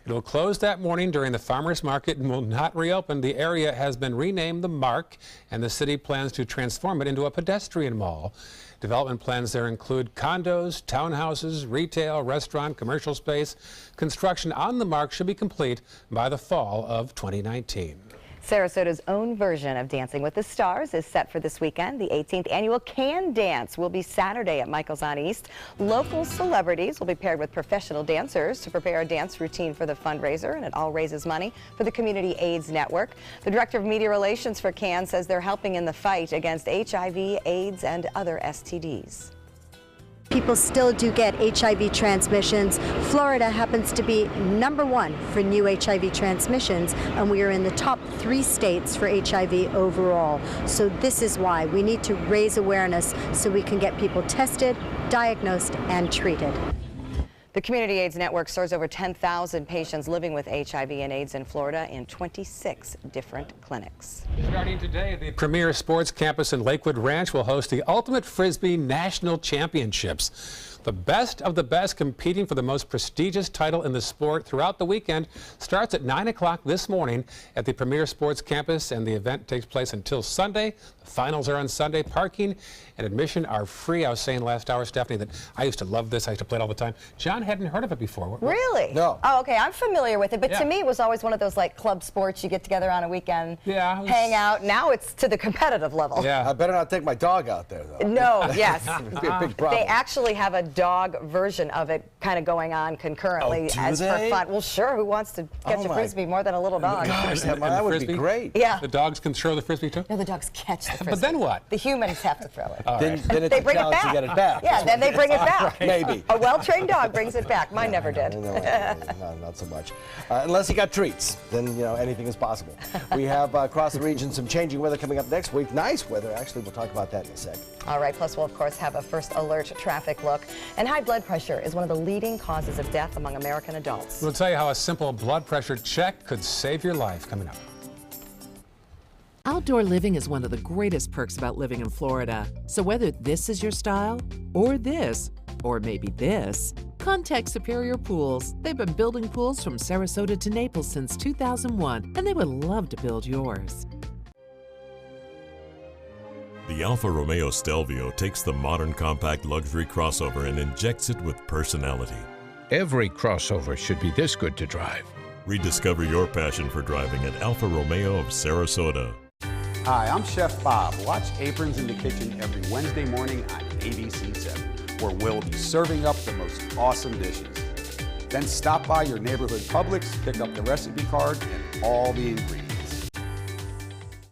It will close that morning during the farmers market and will not reopen. The area has been renamed the Mark, and the city plans to transform it into a pedestrian mall. Development plans there include condos, townhouses, retail, restaurant, commercial space. Construction on the Mark should be complete by the fall of 2019. Sarasota's own version of Dancing with the Stars is set for this weekend. The 18th annual Can Dance will be Saturday at Michael's on East. Local celebrities will be paired with professional dancers to prepare a dance routine for the fundraiser, and it all raises money for the Community AIDS Network. The Director of Media Relations for Can says they're helping in the fight against HIV, AIDS, and other STDs. people still do get HIV transmissions. Florida happens to be #1 for new HIV transmissions, and we are in the top 3 states for HIV overall. So this is why we need to raise awareness so we can get people tested, diagnosed, and treated. The Community AIDS Network serves over 10,000 patients living with HIV and AIDS in Florida in 26 different clinics. Starting today, the premier sports campus in Lakewood Ranch will host the Ultimate Frisbee National Championships. The best of the best competing for the most prestigious title in the sport throughout the weekend starts at 9 o'clock this morning at the Premier Sports Campus, and the event takes place until Sunday. The finals are on Sunday. Parking and admission are free. I was saying last hour, Stephanie, that I used to love this. I used to play it all the time. John hadn't heard of it before. Really? No. Oh, okay. I'm familiar with it, but Yeah. to me it was always one of those like club sports. You get together on a weekend, Yeah, it was- hang out. Now it's to the competitive level. Yeah. I better not take my dog out there, though. No, yes. It'd be a big problem. They actually have a dog version of it kind of going on concurrently Oh, do as they? for fun. Well, sure. Who wants to catch a my Frisbee more than a little dog? Gosh, And that would be Frisbee? great. Yeah. The dogs can throw the Frisbee too? No, the dogs catch the Frisbee. But then what? The humans have to throw it. Then it's They a bring it challenge back. to get it back. Yeah, then they bring it back. Maybe. A well-trained dog brings it back. Mine never did. No, not so much. Unless you got treats, then anything is possible. We have across the region some changing weather coming up next week. Nice weather, actually. We'll talk about that in a sec. All right, plus we'll of course have a first alert traffic look. And high blood pressure is one of the leading causes of death among American adults. We'll tell you how a simple blood pressure check could save your life coming up. Outdoor living is one of the greatest perks about living in Florida. So whether this is your style, or this, or maybe this, contact Superior Pools. They've been building pools from Sarasota to Naples since 2001, and they would love to build yours. The Alfa Romeo Stelvio takes the modern compact luxury crossover and injects it with personality. Every crossover should be this good to drive. Rediscover your passion for driving at Alfa Romeo of Sarasota. Hi, I'm Chef Bob. Watch Aprons in the Kitchen every Wednesday morning on ABC 7, where we'll be serving up the most awesome dishes. Then stop by your neighborhood Publix, pick up the recipe card and all the ingredients.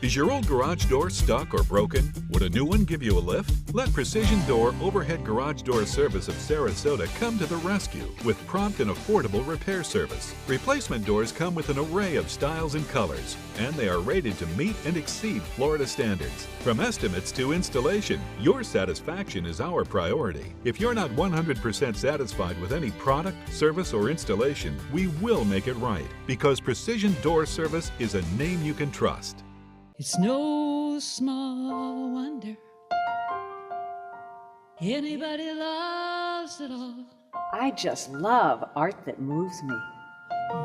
Is your old garage door stuck or broken? Would a new one give you a lift? Let Precision Door Overhead Garage Door Service of Sarasota come to the rescue with prompt and affordable repair service. Replacement doors come with an array of styles and colors, and they are rated to meet and exceed Florida standards. From estimates to installation, your satisfaction is our priority. If you're not 100% satisfied with any product, service, or installation, we will make it right, because Precision Door Service is a name you can trust. It's no small wonder anybody loves it all. I just love art that moves me.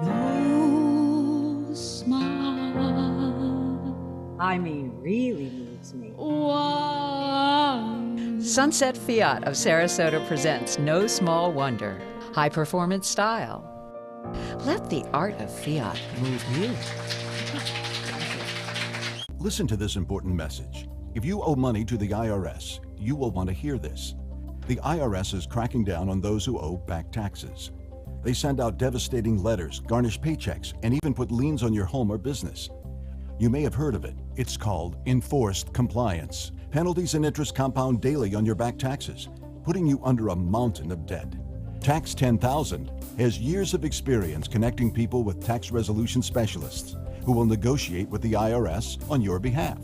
No small, I mean, really moves me. one. Sunset Fiat of Sarasota presents No Small Wonder, high performance style. Let the art of Fiat move you. Listen to this important message. If you owe money to the IRS, you will want to hear this. The IRS is cracking down on those who owe back taxes. They send out devastating letters, garnish paychecks, and even put liens on your home or business. You may have heard of it. It's called enforced compliance. Penalties and interest compound daily on your back taxes, putting you under a mountain of debt. Tax 10,000 has years of experience connecting people with tax resolution specialists who will negotiate with the IRS on your behalf.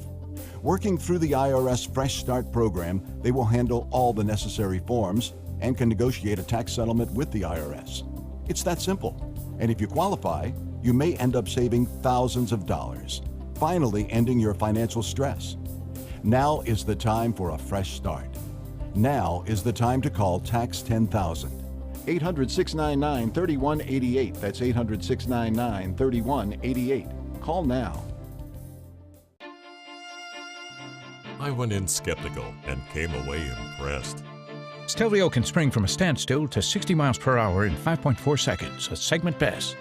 Working through the IRS Fresh Start program, they will handle all the necessary forms and can negotiate a tax settlement with the IRS. It's that simple. And if you qualify, you may end up saving thousands of dollars, finally ending your financial stress. Now is the time for a fresh start. Now is the time to call Tax 10,000. 800-699-3188. That's 800-699-3188. Call now. I went in skeptical and came away impressed. Stelvio can spring from a standstill to 60 miles per hour in 5.4 seconds, a segment best.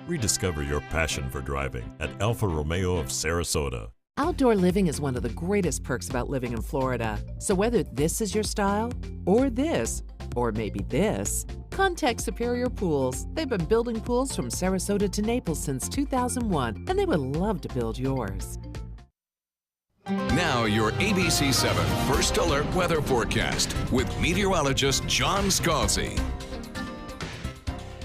Rediscover your passion for driving at Alfa Romeo of Sarasota. Outdoor living is one of the greatest perks about living in Florida. So whether this is your style, or this, or maybe this, contact Superior Pools. They've been building pools from Sarasota to Naples since 2001, and they would love to build yours. Now Now your ABC 7 First Alert weather forecast with meteorologist John Scalzi.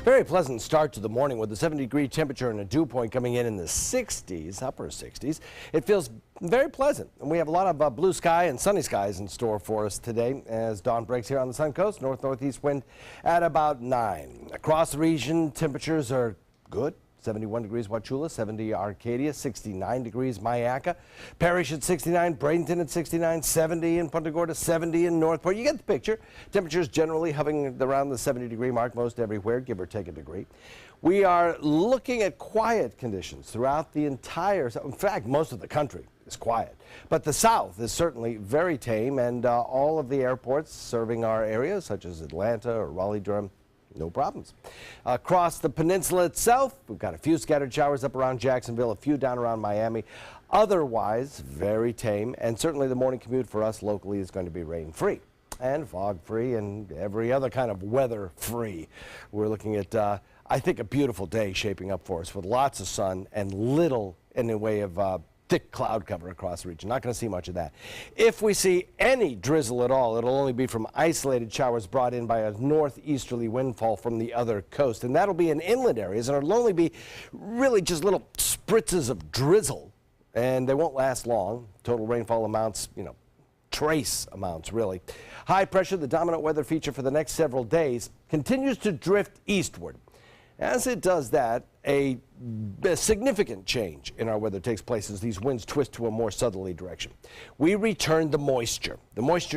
Very pleasant start to the morning with a 70-degree temperature and a dew point coming in the 60s, upper 60s. It feels very pleasant, and we have a lot of blue sky and sunny skies in store for us today as dawn breaks here on the Suncoast. North-northeast wind at about 9. Across the region, temperatures are good. 71 degrees Wauchula, 70 Arcadia, 69 degrees Mayaca, Parrish at 69, Bradenton at 69, 70 in Punta Gorda, 70 in Northport. You get the picture. Temperatures generally hovering around the 70-degree mark most everywhere, give or take a degree. We are looking at quiet conditions throughout the entire, in fact, most of the country is quiet. But the south is certainly very tame, and all of the airports serving our areas, such as Atlanta or Raleigh-Durham, no problems. Across the peninsula itself, we've got a few scattered showers up around Jacksonville, a few down around Miami. Otherwise, very tame, and certainly the morning commute for us locally is going to be rain-free and fog-free and every other kind of weather-free. We're looking at, I think, a beautiful day shaping up for us with lots of sun and little in the way of thick cloud cover across the region. Not going to see much of that. If we see any drizzle at all, it'll only be from isolated showers brought in by a northeasterly windfall from the other coast. And that'll be in inland areas, and it'll only be really just little spritzes of drizzle. And they won't last long. Total rainfall amounts, trace amounts, really. High pressure, the dominant weather feature for the next several days, continues to drift eastward. As it does that, a significant change in our weather takes place as these winds twist to a more southerly direction. We return the moisture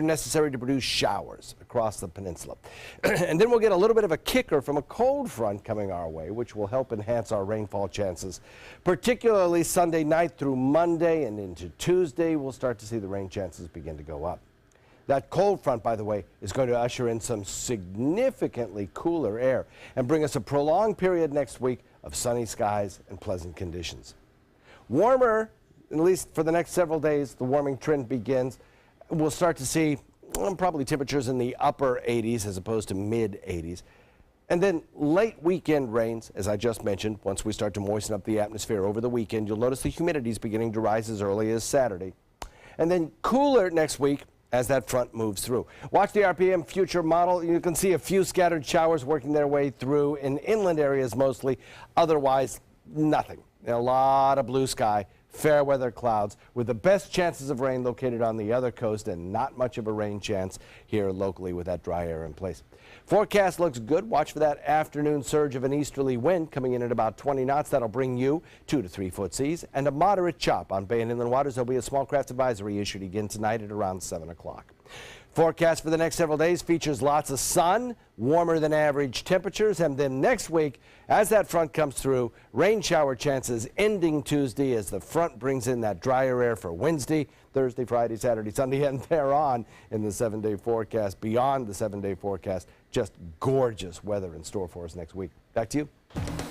necessary to produce showers across the peninsula. And then we'll get a little bit of a kicker from a cold front coming our way, which will help enhance our rainfall chances. Particularly Sunday night through Monday and into Tuesday, we'll start to see the rain chances begin to go up. That cold front, by the way, is going to usher in some significantly cooler air and bring us a prolonged period next week of sunny skies and pleasant conditions. Warmer, at least for the next several days, the warming trend begins. We'll start to see probably temperatures in the upper 80s as opposed to mid 80s. And then late weekend rains, as I just mentioned. Once we start to moisten up the atmosphere over the weekend, you'll notice the humidity is beginning to rise as early as Saturday. And then cooler next week as that front moves through. Watch the RPM future model. You can see a few scattered showers working their way through in inland areas mostly. Otherwise, nothing. A lot of blue sky, fair weather clouds, with the best chances of rain located on the other coast and not much of a rain chance here locally with that dry air in place. Forecast looks good. Watch for that afternoon surge of an easterly wind coming in at about 20 knots. That'll bring you 2 to 3 foot seas and a moderate chop on bay and inland waters. There'll be a small craft advisory issued again tonight at around 7 o'clock. Forecast for the next several days features lots of sun, warmer than average temperatures, and then next week, as that front comes through, rain shower chances ending Tuesday as the front brings in that drier air for Wednesday, Thursday, Friday, Saturday, Sunday, and thereon in the 7-day forecast. Beyond the 7-day forecast, just gorgeous weather in store for us next week. Back to you.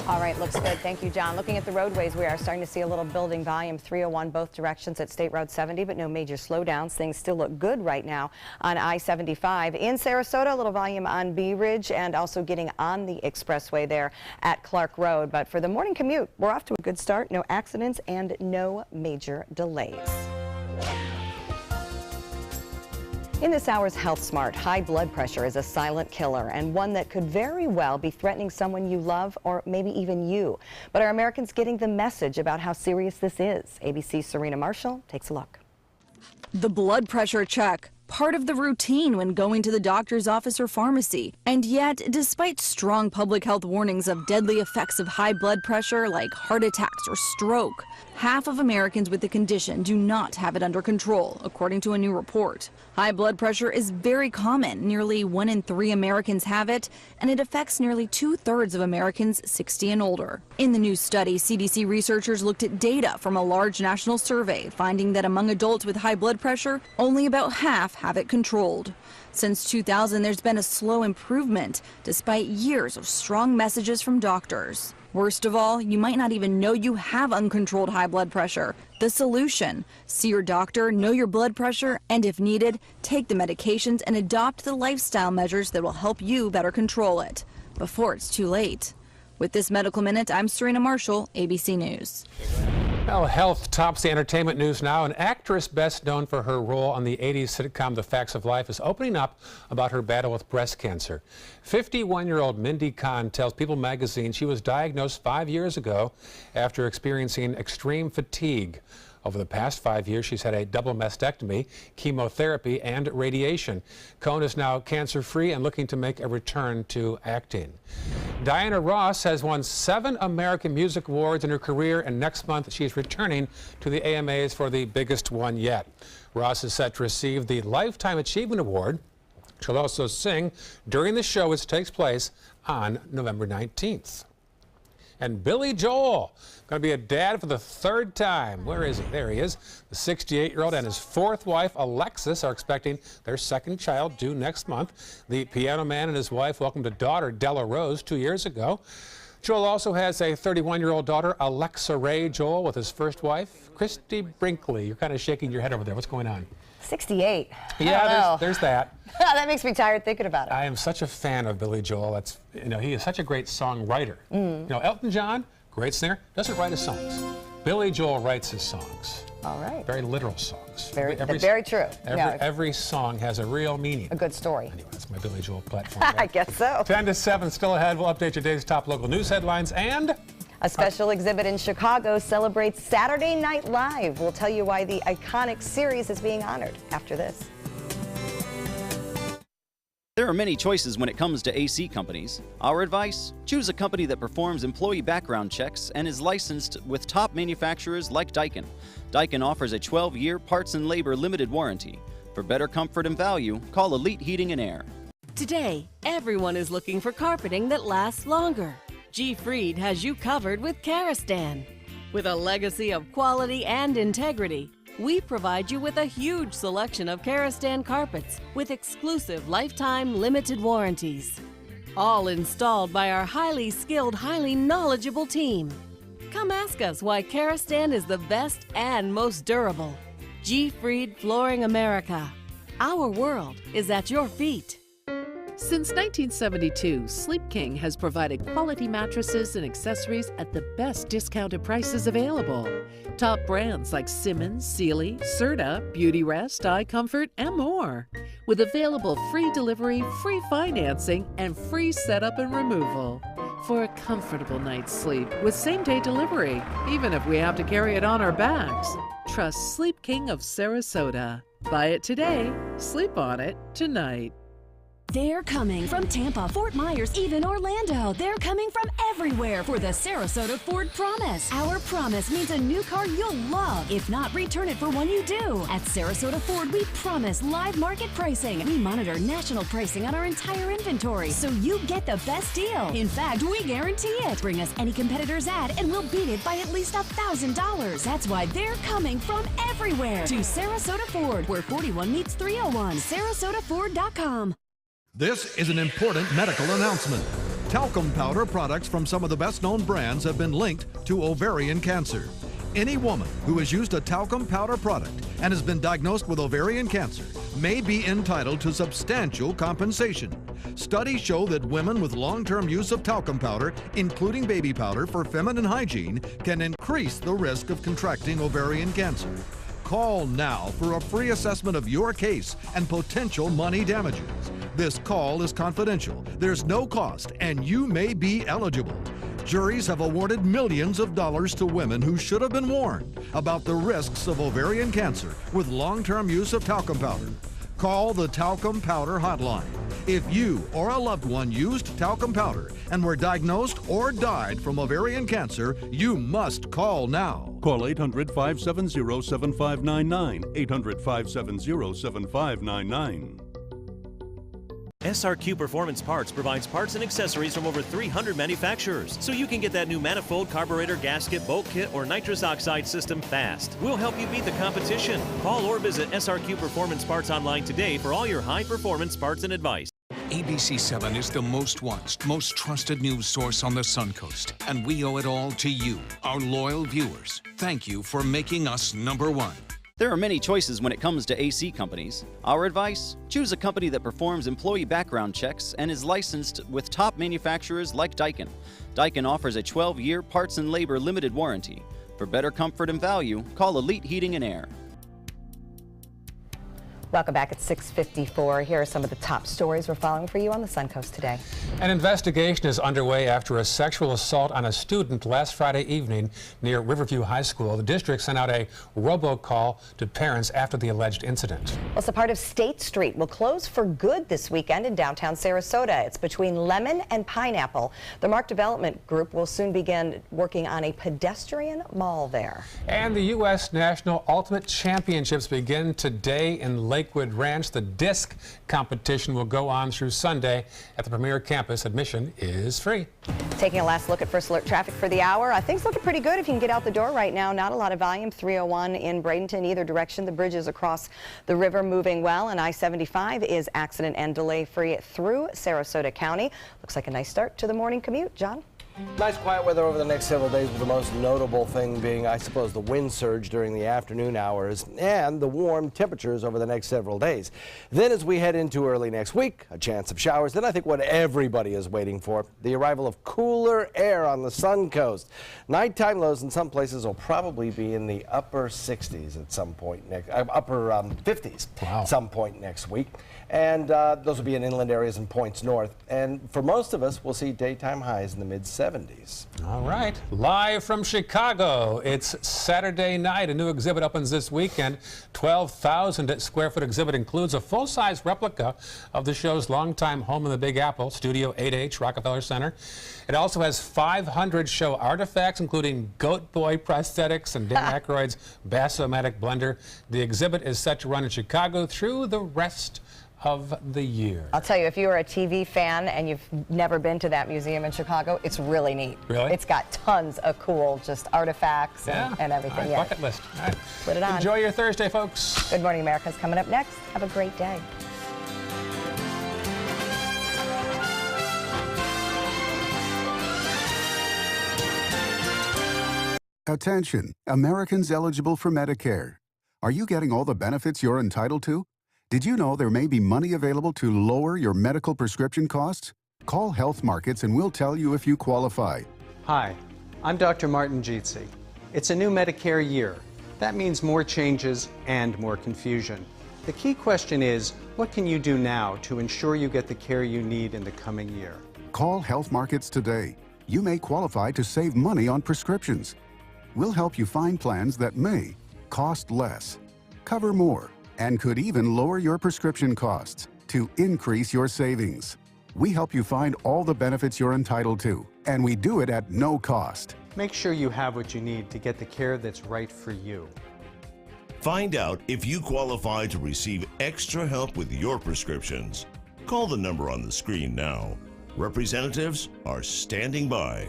All right, looks good. Thank you, John. Looking at the roadways, we are starting to see a little building volume, 301 both directions at State Road 70, but no major slowdowns. Things still look good right now on I-75. In Sarasota, a little volume on Bee Ridge and also getting on the expressway there at Clark Road. But for the morning commute, we're off to a good start. No accidents and no major delays. In this hour's Health Smart, high blood pressure is a silent killer and one that could very well be threatening someone you love or maybe even you. But are Americans getting the message about how serious this is? ABC's Serena Marshall takes a look. The blood pressure check, part of the routine when going to the doctor's office or pharmacy. And yet, despite strong public health warnings of deadly effects of high blood pressure like heart attacks or stroke, half of Americans with the condition do not have it under control, according to a new report. High blood pressure is very common. Nearly 1 in 3 Americans have it, and it affects nearly 2/3 of Americans 60 and older. In the new study, CDC researchers looked at data from a large national survey, finding that among adults with high blood pressure, only about half have it controlled. Since 2000, there's been a slow improvement, despite years of strong messages from doctors. Worst of all, you might not even know you have uncontrolled high blood pressure. The solution: see your doctor, know your blood pressure, and if needed, take the medications and adopt the lifestyle measures that will help you better control it before it's too late. With this Medical Minute, I'm Serena Marshall, ABC News. Well, health tops the entertainment news now. An actress best known for her role on the 80s sitcom The Facts of Life is opening up about her battle with breast cancer. 51-year-old Mindy Kahn tells People magazine she was diagnosed 5 years ago after experiencing extreme fatigue. Over the past 5 years, she's had a double mastectomy, chemotherapy, and radiation. Cohn is now cancer-free and looking to make a return to acting. Diana Ross has won 7 American Music Awards in her career, and next month she's returning to the AMAs for the biggest one yet. Ross is set to receive the Lifetime Achievement Award. She'll also sing during the show, which takes place on November 19th. And Billy Joel, going to be a dad for the 3rd time. Where is he? There he is. The 68-year-old and his 4th wife, Alexis, are expecting their 2nd child due next month. The piano man and his wife welcomed a daughter, Della Rose, 2 years ago. Joel also has a 31-year-old daughter, Alexa Ray Joel, with his first wife, Christy Brinkley. You're kind of shaking your head over there. What's going on? 68. Yeah, there's that. That makes me tired thinking about it. I am such a fan of Billy Joel. That's, he is such a great songwriter. Elton John, great singer, doesn't write his songs. Billy Joel writes his songs. All right. Very literal songs. Very true. Every song has a real meaning. A good story. Anyway, that's my Billy Joel platform. I guess so. 10 to 7 still ahead. We'll update your day's top local news headlines and a special exhibit in Chicago celebrates Saturday Night Live. We'll tell you why the iconic series is being honored after this. There are many choices when it comes to AC companies. Our advice? Choose a company that performs employee background checks and is licensed with top manufacturers like Daikin. Daikin offers a 12-year parts and labor limited warranty. For better comfort and value, call Elite Heating and Air. Today, everyone is looking for carpeting that lasts longer. G. Fried has you covered with Karastan. With a legacy of quality and integrity, we provide you with a huge selection of Karastan carpets with exclusive lifetime limited warranties. All installed by our highly skilled, highly knowledgeable team. Come ask us why Karastan is the best and most durable. G. Fried Flooring America. Our world is at your feet. Since 1972, Sleep King has provided quality mattresses and accessories at the best discounted prices available. Top brands like Simmons, Sealy, Serta, Beauty Rest, Eye Comfort, and more. With available free delivery, free financing, and free setup and removal. For a comfortable night's sleep with same-day delivery, even if we have to carry it on our backs. Trust Sleep King of Sarasota. Buy it today, sleep on it tonight. They're coming from Tampa, Fort Myers, even Orlando. They're coming from everywhere for the Sarasota Ford Promise. Our promise means a new car you'll love. If not, return it for one you do. At Sarasota Ford, we promise live market pricing. We monitor national pricing on our entire inventory, so you get the best deal. In fact, we guarantee it. Bring us any competitor's ad, and we'll beat it by at least $1,000. That's why they're coming from everywhere to Sarasota Ford, where 41 meets 301. SarasotaFord.com. This is an important medical announcement. Talcum powder products from some of the best-known brands have been linked to ovarian cancer. Any woman who has used a talcum powder product and has been diagnosed with ovarian cancer may be entitled to substantial compensation. Studies show that women with long-term use of talcum powder, including baby powder for feminine hygiene, can increase the risk of contracting ovarian cancer. Call now for a free assessment of your case and potential money damages. This call is confidential, there's no cost, and you may be eligible. Juries have awarded millions of dollars to women who should have been warned about the risks of ovarian cancer with long-term use of talcum powder. Call the Talcum Powder Hotline. If you or a loved one used talcum powder and were diagnosed or died from ovarian cancer, you must call now. Call 800-570-7599, 800-570-7599. SRQ Performance Parts provides parts and accessories from over 300 manufacturers, so you can get that new manifold, carburetor, gasket, bolt kit, or nitrous oxide system fast. We'll help you beat the competition. Call or visit SRQ Performance Parts online today for all your high-performance parts and advice. ABC7 is the most watched, most trusted news source on the Suncoast, and we owe it all to you, our loyal viewers. Thank you for making us #1. There are many choices when it comes to AC companies. Our advice? Choose a company that performs employee background checks and is licensed with top manufacturers like Daikin. Daikin offers a 12-year parts and labor limited warranty. For For better comfort and value, call Elite Heating and Air. Welcome back at 6:54. Here are some of the top stories we're following for you on the Suncoast today. An investigation is underway after a sexual assault on a student last Friday evening near Riverview High School. The district sent out a robocall to parents after the alleged incident. Well, it's a part of State Street will close for good this weekend in downtown Sarasota. It's between Lemon and Pineapple. The Mark Development Group will soon begin working on a pedestrian mall there. And the U.S. National Ultimate Championships begin today in Lakewood Ranch. The disc competition will go on through Sunday at the premier campus. Admission is free. Taking a last look at First Alert traffic for the hour. Things looking pretty good if you can get out the door right now. Not a lot of volume. 301 in Bradenton, either direction. The bridges across the river moving well, and I-75 is accident and delay free through Sarasota County. Looks like a nice start to the morning commute. John? Nice quiet weather over the next several days, with the most notable thing being, I suppose, the wind surge during the afternoon hours and the warm temperatures over the next several days. Then as we head into early next week, a chance of showers. Then I think what everybody is waiting for, the arrival of cooler air on the Suncoast. Nighttime lows in some places will probably be in the upper 60s at some point upper 50s at some point next week. And those will be in inland areas and points north. And for most of us, we'll see daytime highs in the mid-70s. All right. Live from Chicago, it's Saturday night. A new exhibit opens this weekend. 12,000 square foot exhibit includes a full-size replica of the show's longtime home in the Big Apple, Studio 8H, Rockefeller Center. It also has 500 show artifacts, including Goat Boy prosthetics and Dan Aykroyd's Bass-O-Matic blender. The exhibit is set to run in Chicago through the rest of the year. I'll tell you, if you are a TV fan and you've never been to that museum in Chicago, it's really neat. Really? It's got tons of cool just artifacts and everything. All right, bucket list. All right. Put it on. Enjoy your Thursday, folks. Good Morning America's coming up next. Have a great day. Attention, Americans eligible for Medicare. Are you getting all the benefits you're entitled to? Did you know there may be money available to lower your medical prescription costs? Call Health Markets and we'll tell you if you qualify. Hi, I'm Dr. Martin Jeetzy. It's a new Medicare year. That means more changes and more confusion. The key question is, what can you do now to ensure you get the care you need in the coming year? Call Health Markets today. You may qualify to save money on prescriptions. We'll help you find plans that may cost less, cover more, and could even lower your prescription costs to increase your savings. We help you find all the benefits you're entitled to, and we do it at no cost. Make sure you have what you need to get the care that's right for you. Find out if you qualify to receive extra help with your prescriptions. Call the number on the screen now. Representatives are standing by.